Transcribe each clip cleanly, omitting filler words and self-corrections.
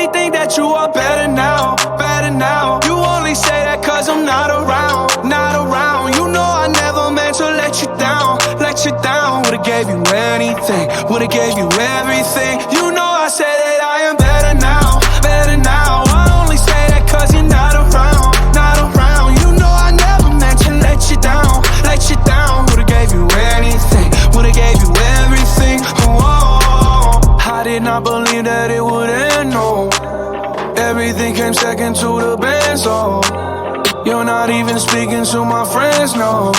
probably think that you are better now, better now. You only say that cause I'm not around, not around. You know I never meant to let you down, let you down. Would've gave you anything, would've gave you everything. You know I said that I am better now, better now. I only say that cause you're not around, not around. You know I never meant to let you down, let you down. Would've gave you anything, would've gave you everything. Whoa, I did not believe that it would end, no. Everything came second to the band, so you're not even speaking to my friends, no.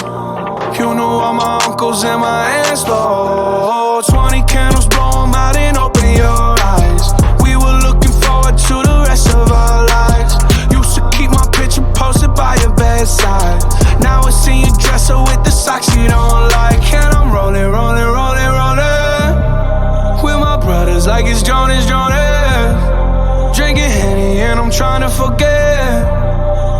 You knew all my uncles and my aunts, though. 20 candles, blow 'em out and open your eyes. We were looking forward to the rest of our lives. Used to keep my picture posted by your bedside. Now I see you dresser with the socks you don't like. And I'm rolling, rolling, rolling, rolling with my brothers like it's Jonas, Jonas. Drinking Henny and I'm trying to forget,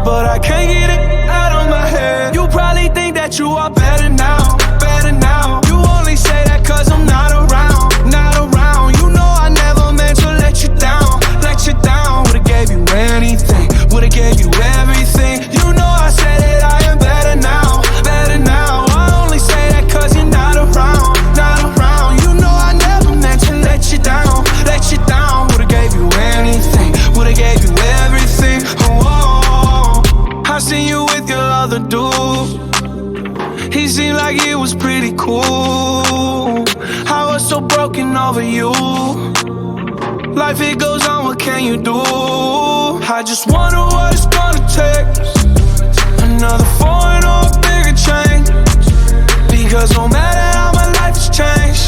but I can't get it out of my head. You probably think that you are better now, better now. You only say that cause I'm not around, not around. You know I never meant to let you down, let you down. Would've gave you anything, would've gave you everything. You know I said that I am better now, better now. I only say that cause you're not around, not around. You know I never meant to let you down, let you down. Would've gave you anything, would've gave you everything. Whoa, I seen you with your other dude. He seemed like it was pretty cool. I was so broken over you. Life it goes on, what can you do? I just wonder what it's gonna take. Another foreign or a bigger change. Because no matter how my life has changed,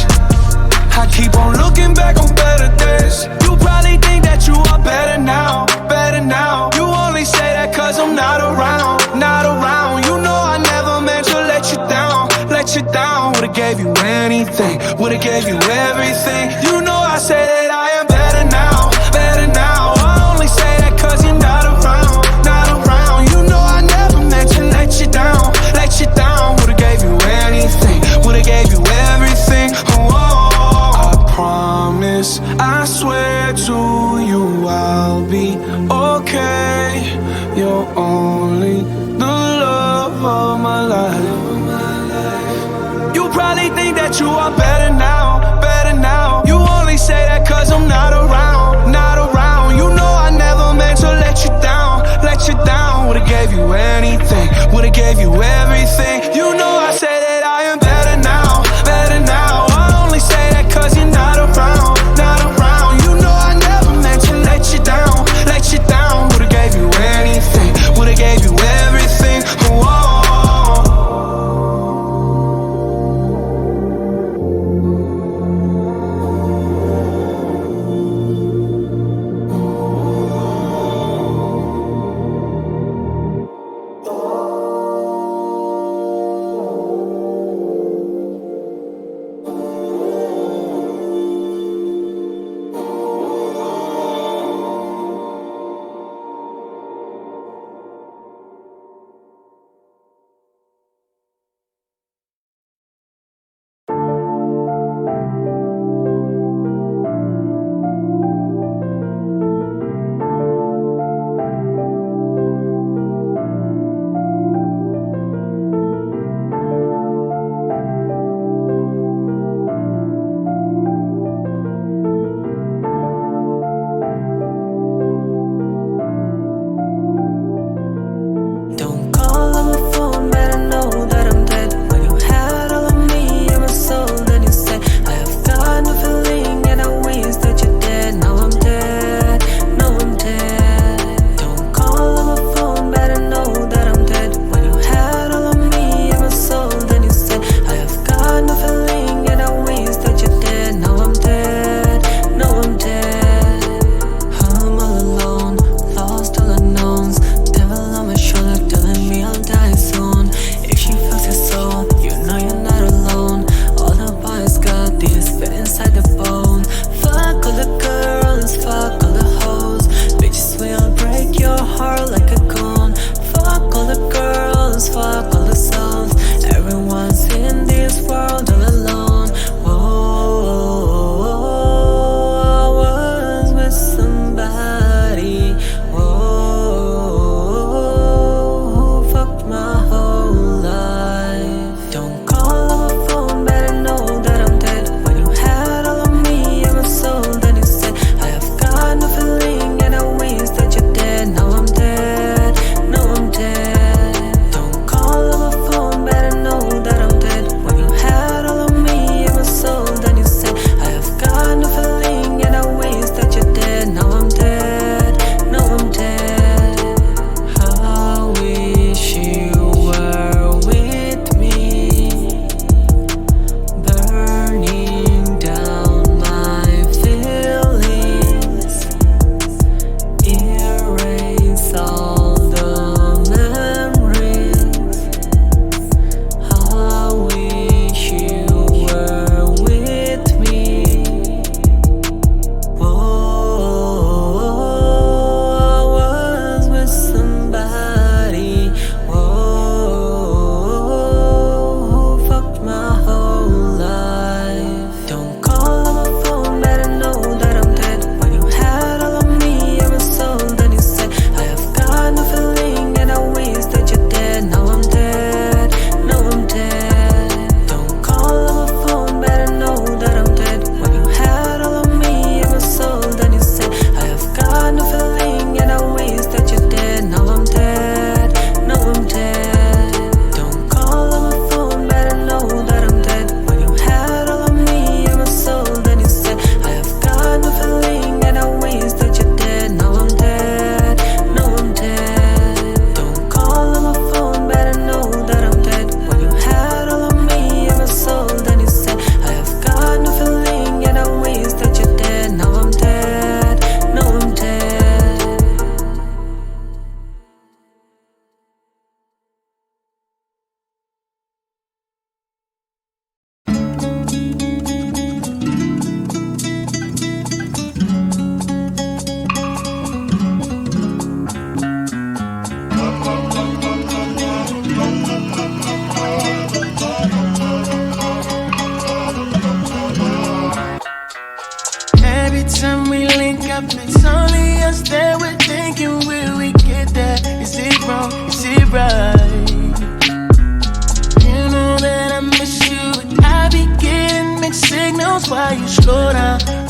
I keep on looking back on better days. You probably think that you are better now, better now. You only say that cause I'm not around, not around. You know I never meant to let you down, let you down. Would've gave you anything, would've gave you everything. You know I say that I am better now, better now. I only say that cause you're not around, not around. You know I never meant to let you down, let you down. Would've gave you anything, would've gave you everything. Whoa, I promise, I swear to you I'll be okay. You're only the love of my life. You probably think that you are better now, better now. You only say that cause I'm not around, not around. You know I never meant to let you down, let you down. Would've gave you anything, would've gave you everything. You know I say that I am better now, better now. I only say that cause you're not around, not around. You know I never meant to let you down, let you down. Would've gave you anything, would've gave you everything. Whoa.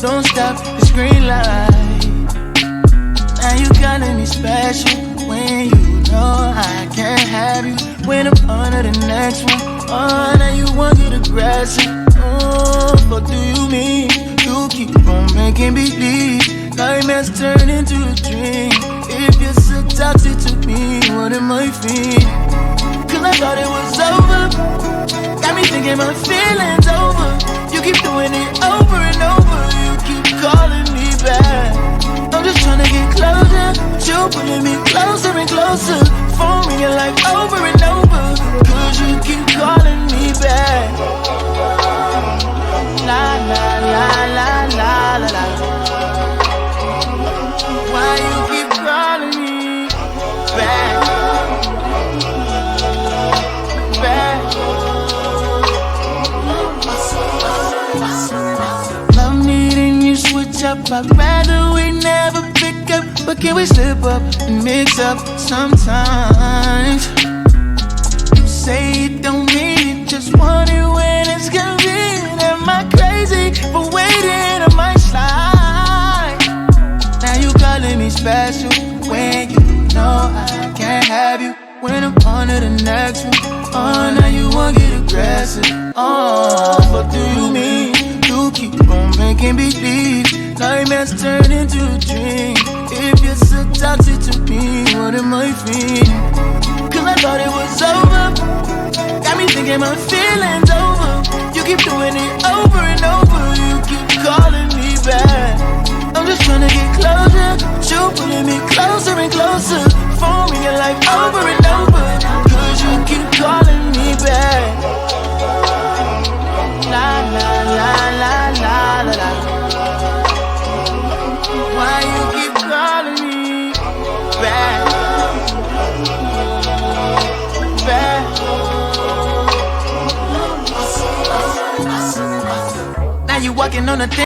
don't stop, it's green light. Now you calling me special when you know I can't have you. When I'm on to the next one, oh, now you want to get aggressive. Oh, what do you mean? You keep on making me believe nightmares turn into a dream. If you're so toxic to me, what am I feeling? Cause I thought it was over. Got me thinking my feelings over. You keep doing it over and over. You keep calling me back. I'm just trying to get closer, but you pulling me closer and closer. Phone ringing like over and over. Cause you keep calling me back. La la la la la la la. Why you keep calling me back? Love needing you switch up. I'd rather we never pick up, but can we slip up and mix up sometimes? You say you don't need it, just want it when it's convenient. Am I crazy for waiting? I might slide. Now you calling me special when you know I can't have you. When I'm on to the next one, oh, now you wanna get aggressive. Oh, what do you mean? You keep on making me believe nightmares turn into a dream. If you're so toxic to me, what am I feeling? Cause I thought it was over. Got me thinking my feelings over. You keep doing it over and over. You keep calling me back. I'm just trying to get closer, but you pulling me closer and closer. Phone ringing like over and over. Cause you keep calling me back. La la la la la la la. Why you keep calling me back? Back. Now you walking on the thing.